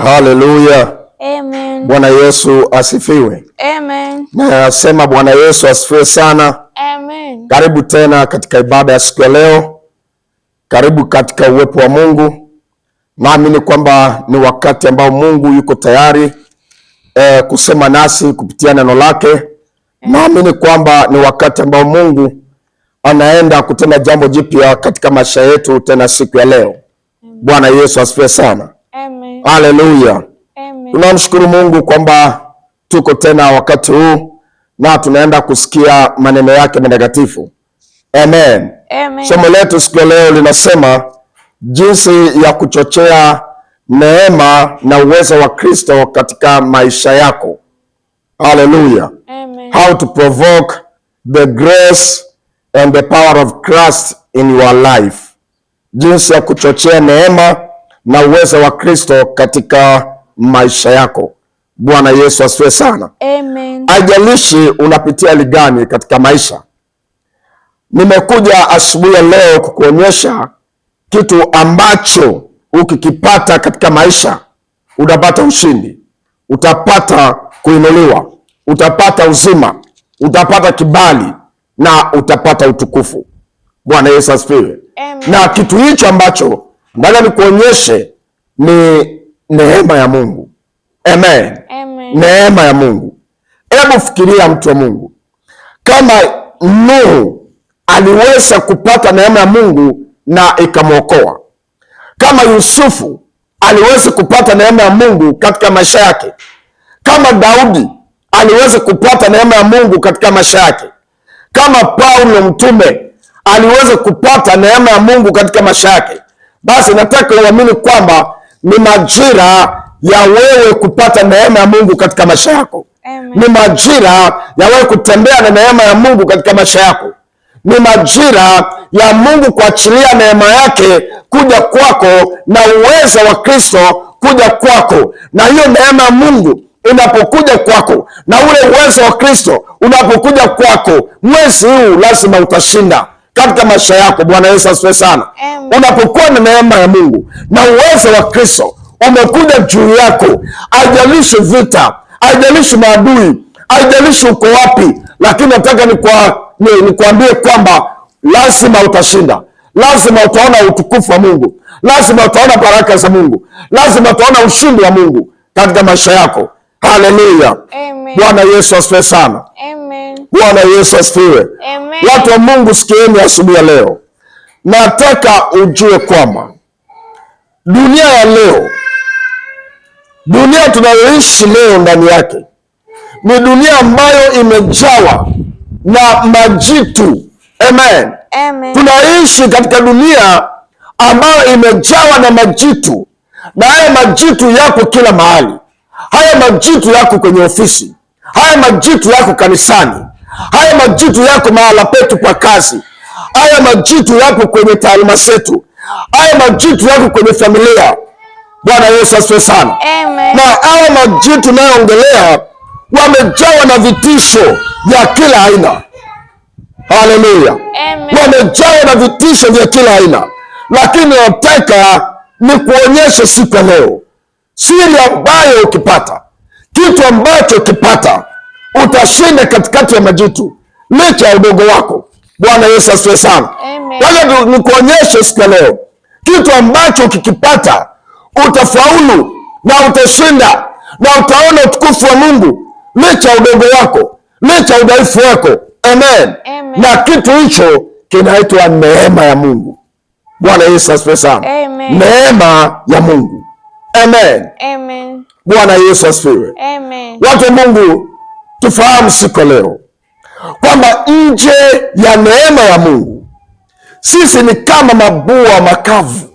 Haleluya. Amen. Bwana Yesu asifiwe. Amen. Nasema Bwana Yesu asifiwe sana. Amen. Karibu tena katika ibada ya siku ya leo. Karibu katika uwepo wa Mungu. Naamini kwamba ni wakati ambao Mungu yuko tayari kusema nasi kupitia neno lake. Naamini kwamba ni wakati ambao Mungu anaenda kutenda jambo jipya katika maisha yetu tena siku ya leo. Bwana Yesu asifiwe sana. Amen. Haleluya. Amen. Tunamshukuru Mungu kwamba tuko tena wakati huu na tunaenda kusikia maneno yake matakatifu. Amen. Amen. Somo letu siku ya leo linasema jinsi ya kuchochea neema na uwezo wa Kristo katika maisha yako. Hallelujah. Amen. How to provoke the grace and the power of Christ in your life. Jinsi ya kuchochea neema na uwezo wa Kristo katika maisha yako. Bwana Yesu asifiwe sana. Amen. Haijalishi unapitia hali gani katika maisha. Nimekuja asubuhi ya leo kukuonyesha kitu ambacho ukikipata katika maisha utapata ushindi, utapata kuinuliwa, utapata uzima, utapata kibali na utapata utukufu. Bwana Yesu asifiwe. Na kitu hicho ambacho nataka nikuonyeshe ni neema ya Mungu. Amen. Amen. Neema ya Mungu. Hebu fikiria mtu wa Mungu. Kama Nuhu aliweza kupata neema ya Mungu na ikamwokoa. Kama Yusufu aliweza kupata neema ya Mungu katika maisha yake. Kama Daudi aliweza kupata neema ya Mungu katika maisha yake. Kama Paulo mtume aliweza kupata neema ya Mungu katika maisha yake. Basi nataka uamini kwamba ni majira ya wewe kupata neema ya Mungu katika maisha yako. Amen. Ni majira ya wewe kutembea na neema ya Mungu katika maisha yako. Ni majira ya Mungu kuachilia neema yake kuja kwako na uwezo wa Kristo kuja kwako. Na hiyo neema ya Mungu inapokuja kwako na ule uwezo wa Kristo unapokuja kwako, mwezi huu lazima utashinda katika maisha yako. Bwana Yesu asifiwe sana. Amen. Unapokuwa na neema ya Mungu na uwezo wa Kristo umekuja juu yako, haijalishi vita, haijalishi maadui, haijalishi uko wapi, lakini nataka nikuambie kwamba lazima utashinda. Lazima utaona utukufu wa Mungu. Lazima utaona baraka za Mungu. Lazima utaona ushindi wa Mungu katika maisha yako. Haleluya. Amen. Bwana Yesu asifiwe sana. Amen. Bwana Yesu asifiwe. Amen. Watu wa Mungu, sikieni asubuhi ya leo. Nataka ujue kwamba dunia ya leo, dunia tunayoishi leo ndani yake ni dunia ambayo imejawa na majitu. Amen. Amen. Tunaishi katika dunia ambayo imejawa na majitu, na haya majitu yako kila mahali. Haya majitu yako kwenye ofisi, haya majitu yako kanisani, haya majitu yako mahala petu kwa kazi, haya majitu yako kwenye taaluma zetu, haya majitu yako kwenye familia. Bwana Yesu asifiwe sana. Amen. Na haya majitu nayoongelea wamejawa na vitisho vya kila aina. Haleluya. Amen. Wamejawa na vitisho vya kila aina, lakini nataka ni kuonyesha siku ya leo siri ambayo ukipata, kitu ambacho ukipata utashinda katikati ya majitu licha ya udogo wako. Bwana Yesu asifiwe sana. Amen. Wala nikuonyeshe siku ya leo kitu ambacho ukikipata utafaulu na utashinda na utaona utukufu wa Mungu licha ya udogo wako, licha ya udhaifu wako. Amen. Amen. Na kitu hicho kinaitwa neema ya Mungu. Bwana Yesu asifiwe sana. Amen. Neema ya Mungu. Amen. Amen. Bwana Yesu asifiwe. Amen. Watu wa Mungu, tufahamu siku leo kwamba nje ya neema ya Mungu sisi ni kama mabua makavu.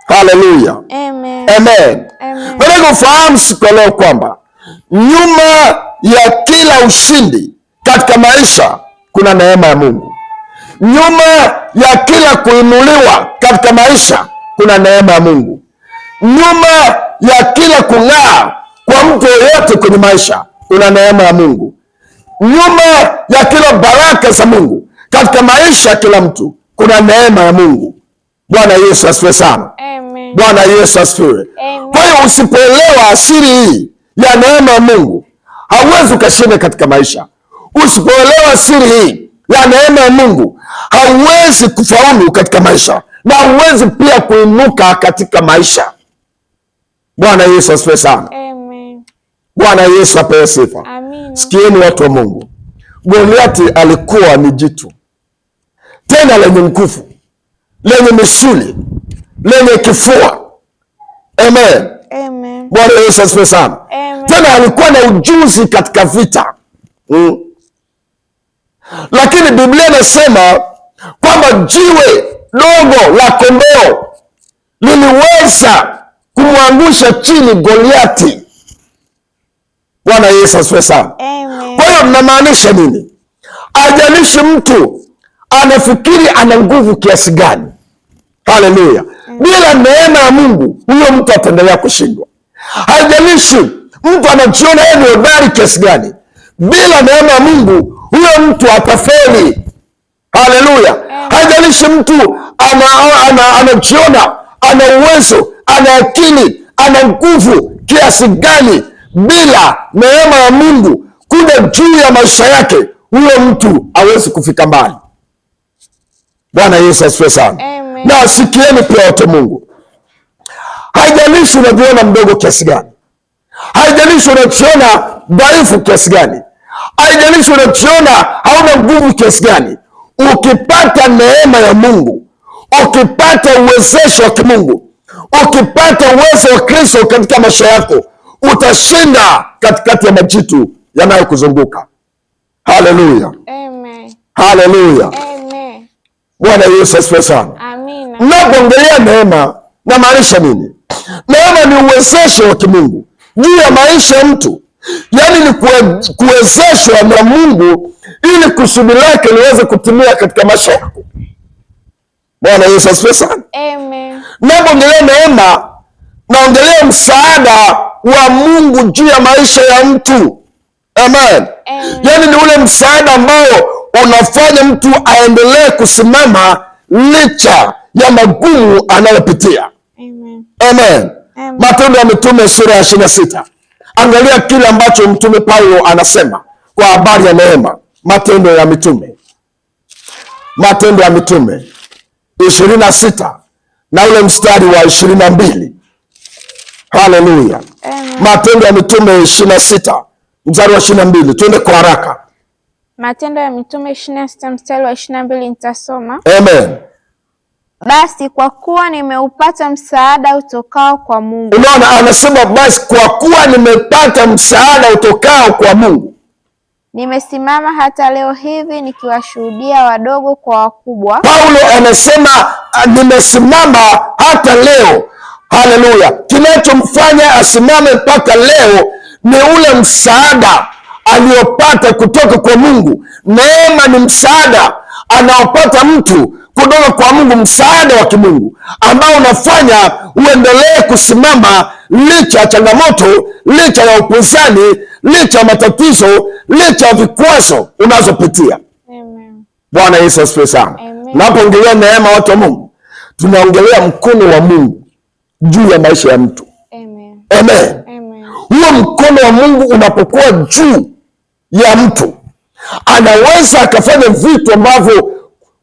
Haleluya. Amen. Amen. Amen. Nataka ufahamu siku leo kwamba nyuma ya kila ushindi katika maisha kuna neema ya Mungu. Nyuma ya kila kuinuliwa katika maisha kuna neema ya Mungu. Nyuma ya kila kung'aa kwa mtu yeyote kwenye maisha kuna neema ya Mungu. Nyuma ya kila baraka za Mungu katika maisha ya kila mtu kuna neema ya Mungu. Bwana Yesu asifiwe sana. Amen. Bwana Yesu asifiwe. Kwa hiyo usipoelewa asili hii ya neema ya Mungu, hauwezi ukashinda katika maisha. Usipoelewa asili hii ya neema ya Mungu, hauwezi kufaulu katika maisha, na hauwezi pia kuinuka katika maisha. Bwana Yesu asifiwe sana. Bwana Yesu apewe sifa. Sikieni watu wa Mungu, Goliati alikuwa ni jitu, tena lenye nguvu, lenye misuli, lenye kifua. Amen. Bwana Yesu asifiwe sana. Tena alikuwa na ujuzi katika vita. Lakini Biblia inasema kwamba jiwe dogo la kondoo liliweza kumwangusha chini Goliati. Bwana Yesu asifiwe sana. Kwa hiyo mnamaanisha nini? Ajalishi mtu anafikiri ana nguvu kiasi gani, haleluya, bila neema ya Mungu huyo mtu ataendelea kushindwa. Haijalishi mtu anajiona yeye ni hodari kiasi gani, bila neema ya Mungu huyo mtu atafeli. Haleluya. Haijalishi mtu anajiona ana uwezo, ana akili, ana nguvu kiasi gani, bila neema ya Mungu kuja juu ya maisha yake, huyo mtu hawezi kufika mbali. Bwana Yesu asifiwe sana. Na sikieni pia watu Mungu, haijalishi unajiona mdogo kiasi gani, haijalishi unajiona dhaifu kiasi gani, haijalishi unajiona hauna nguvu kiasi gani, ukipata neema ya Mungu, ukipata uwezesho wa kimungu, ukipata uwezo wa Kristo katika maisha yako, utashinda katikati ya majitu yanayokuzunguka. Haleluya. Haleluya. Bwana Yesu asifiwe sana. Mnapoongelea neema, na maanisha nini? Neema ni uwezesho wa kimungu juu ya maisha ya mtu, yaani ni kuwezeshwa na Mungu ili kusudi lake liweze kutimia katika maisha yako. Bwana Yesu asifiwe sana. Napoongelea neema, naongelea msaada wa Mungu juu ya maisha ya mtu. Amen. Yaani ni ule msaada ambao unafanya mtu aendelee kusimama licha ya magumu anayopitia. Amen. Matendo ya Mitume sura ya 26. Angalia kile ambacho Mtume Paulo anasema kwa habari ya neema. Matendo ya Mitume 26 na ule mstari wa 22. Haleluya. Matendo ya Mitume 26 mstari wa 22. Twende kwa haraka. Matendo ya Mitume 26 mstari wa 22 nitasoma. Amen. Basi kwa kuwa nimeupata msaada utokao kwa Mungu. Unaona, anasema basi kwa kuwa nimepata msaada utokao kwa Mungu, nimesimama hata leo hivi nikiwashuhudia wadogo kwa wakubwa. Paulo anasema nimesimama hata leo. Haleluya. Kinachomfanya asimame mpaka leo ni ule msaada aliyopata kutoka kwa Mungu. Neema ni msaada anaopata mtu kutoka kwa Mungu, msaada wa kimungu ambao unafanya uendelee kusimama licha ya changamoto, licha ya upinzani, licha ya matatizo, licha ya vikwazo unazopitia. Bwana Yesu asifiwe sana. Napoongelea neema, watu wa Mungu, tunaongelea mkono wa Mungu juu ya maisha ya mtu. Amen. Huo mkono wa Mungu unapokuwa juu ya mtu, anaweza akafanya vitu ambavyo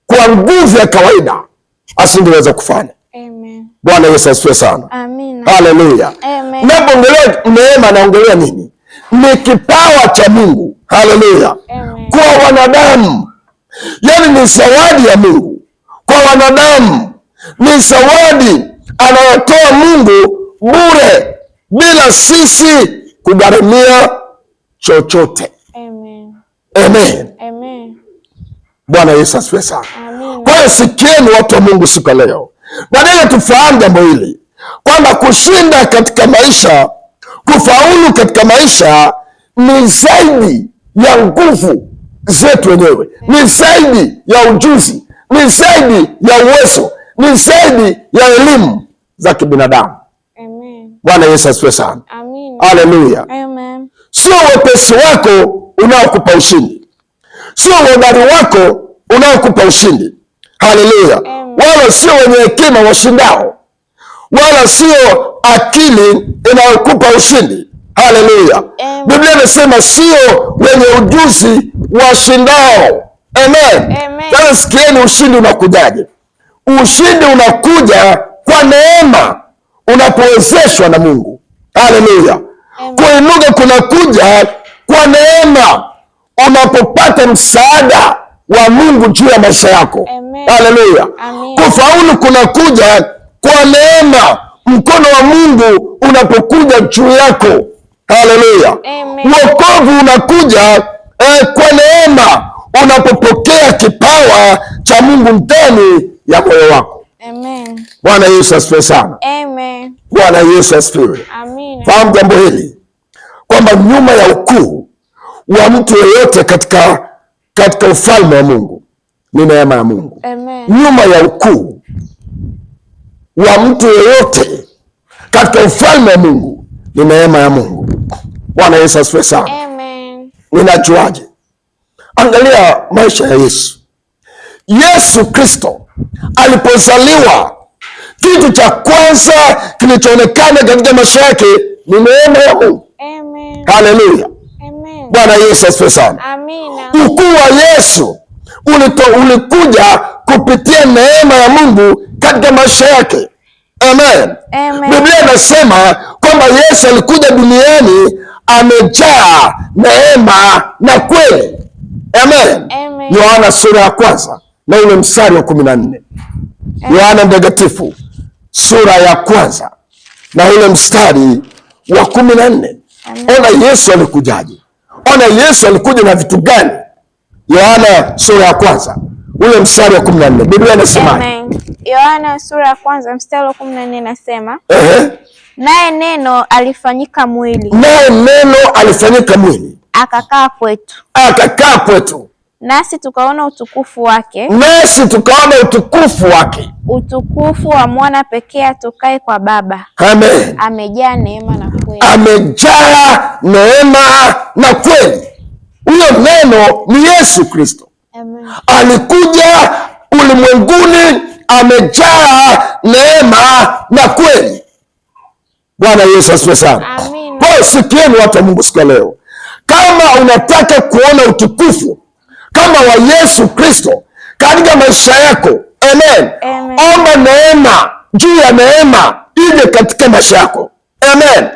kwa nguvu ya kawaida asingeweza kufanya. Bwana Yesu asifiwe sana. Haleluya. Napoongelea neema, naongelea nini? Ni kipawa cha Mungu. Haleluya. Kwa wanadamu, yaani ni zawadi ya Mungu kwa wanadamu, ni zawadi anayotoa Mungu bure bila sisi kugharamia chochote. Amen. Bwana Yesu asifiwe sana. Kwa hiyo sikieni watu wa Mungu siku ya leo, badala tufahamu jambo hili kwamba kushinda katika maisha, kufaulu katika maisha ni zaidi ya nguvu zetu wenyewe, ni zaidi ya ujuzi, ni zaidi ya uwezo, ni zaidi ya elimu za kibinadamu. Bwana Yesu asifiwe sana. Haleluya. Sio wepesi wako unaokupa ushindi, sio uhodari wako unaokupa ushindi. Haleluya. Wala sio wenye hekima washindao, wala sio akili inayokupa ushindi. Haleluya! Biblia inasema sio wenye ujuzi washindao. Amen. Sasa sikieni, ushindi unakujaje? Ushindi unakuja kwa neema, unapowezeshwa na Mungu. Haleluya! Kuinuka kunakuja kwa neema, unapopata msaada wa Mungu juu ya maisha yako. Haleluya! Kufaulu kunakuja kwa neema, mkono wa Mungu unapokuja juu yako. Haleluya! Wokovu unakuja kwa neema, unapopokea kipawa cha Mungu ndani ya moyo wako. Amen. Bwana Yesu asifiwe sana. Amen. Bwana Yesu asifiwe. Amen. Fahamu jambo hili kwamba nyuma ya ukuu wa mtu yeyote katika ufalme wa Mungu ni neema ya Mungu. Amen. Nyuma ya ukuu wa mtu yeyote katika ufalme wa Mungu ni neema ya Mungu. Bwana Yesu asifiwe sana. Amen. Ninajuaje? Angalia maisha ya Yesu. Yesu Kristo alipozaliwa, kitu cha kwanza kilichoonekana katika maisha yake ni neema ya Mungu. Amen. Haleluya. Amen. Bwana Yesu asifiwe sana. Amina. Ukuu wa Yesu ulikuja kupitia neema ya Mungu katika maisha yake. Amen. Amen. Biblia inasema kwamba Yesu alikuja duniani amejaa neema na kweli. Amen. Amen. Yohana sura ya 1 na ule mstari wa 14. Yohana Mtakatifu sura ya 1 na ule mstari wa 14. Ona Yesu alikujaje? Ona Yesu alikuja na vitu gani? Yohana sura ya 1 ule mstari wa 14. Biblia inasema. Amen. Yohana sura ya 1 mstari wa 14 nasema, naye neno alifanyika mwili. Naye neno alifanyika mwili. Akakaa kwetu. Akakaa kwetu. Nasi tukaona utukufu wake. Nasi tukaona utukufu wake. Utukufu wa mwana pekee atokaye kwa Baba. Amen. Amejaa neema na kweli. Amejaa neema na kweli. Huyo neno ni Yesu Kristo. Amen. Alikuja ulimwenguni amejaa neema na kweli. Bwana Yesu asifiwe sana. Amen. Kwa sikieni watu wa Mungu siku leo. Kama unataka kuona utukufu kama wa Yesu Kristo katika maisha yako, amen, omba neema juu ya neema ije katika maisha yako. Amen.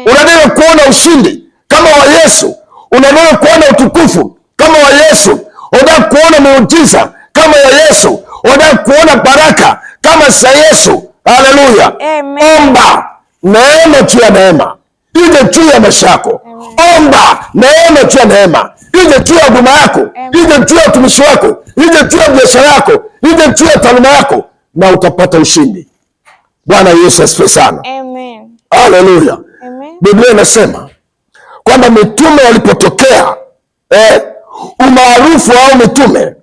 Unataka kuona ushindi kama wa Yesu, unataka kuona utukufu kama wa Yesu, unataka kuona muujiza kama ya Yesu, unataka kuona baraka kama za Yesu. Haleluya. Omba neema juu ya neema ije juu ya maisha yako. Omba neema juu ya neema ije juu ya huduma yako, ije juu ya utumishi wako, ije juu ya biashara yako, ije juu ya taaluma yako, na utapata ushindi. Bwana Yesu asifiwe sana. Amen. Haleluya. Biblia inasema kwamba mitume walipotokea, umaarufu au mitume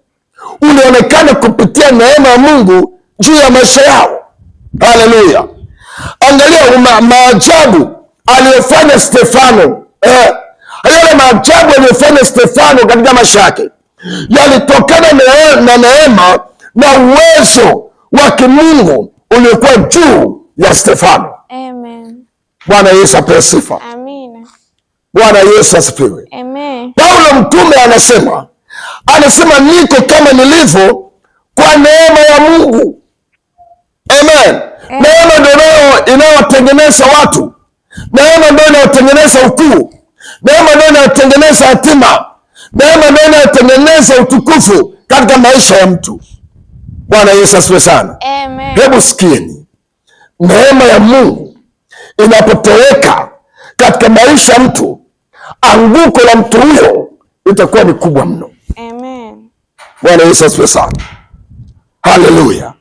ulionekana kupitia neema ya Mungu juu ya maisha yao. Haleluya. Angalia maajabu aliyofanya Stefano. Yale maajabu aliyofanya Stefano katika maisha yake yalitokana na neema na uwezo wa kimungu uliokuwa juu ya Stefano. Amen. Bwana Yesu apewe sifa. Amina. Bwana Yesu asifiwe. Amen. Paulo mtume anasema niko kama nilivyo kwa neema ya Mungu. Amen. Neema ndio inayotengeneza watu. Neema ndio inayotengeneza ukuu. Neema ndio inayotengeneza hatima. Neema ndio inayotengeneza utukufu katika maisha ya mtu. Bwana Yesu asifiwe sana. Amen. Hebu sikieni. Neema ya Mungu inapotoweka katika maisha ya mtu, anguko la mtu huyo itakuwa ni kubwa mno. Amen. Bwana Yesu asifiwe sana. Haleluya.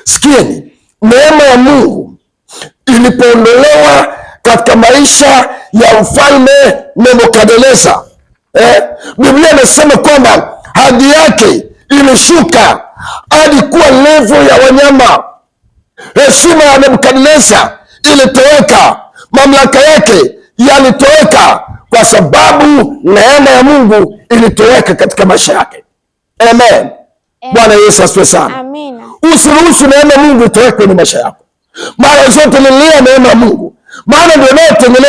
Sikieni, neema ya Mungu ilipoondolewa katika maisha ya mfalme Nebukadneza, Biblia inasema kwamba hadhi yake ilishuka hadi kuwa level ya wanyama. Heshima ya Nebukadneza ilitoweka, mamlaka yake yalitoweka kwa sababu neema ya Mungu ilitoweka katika maisha yake. Amen. Bwana Yesu asifiwe sana. Amina. Usiruhusu neema ya Mungu itoweke kwenye maisha yako. Mara zote lilia neema ya Mungu, maana ndio inayotengeneza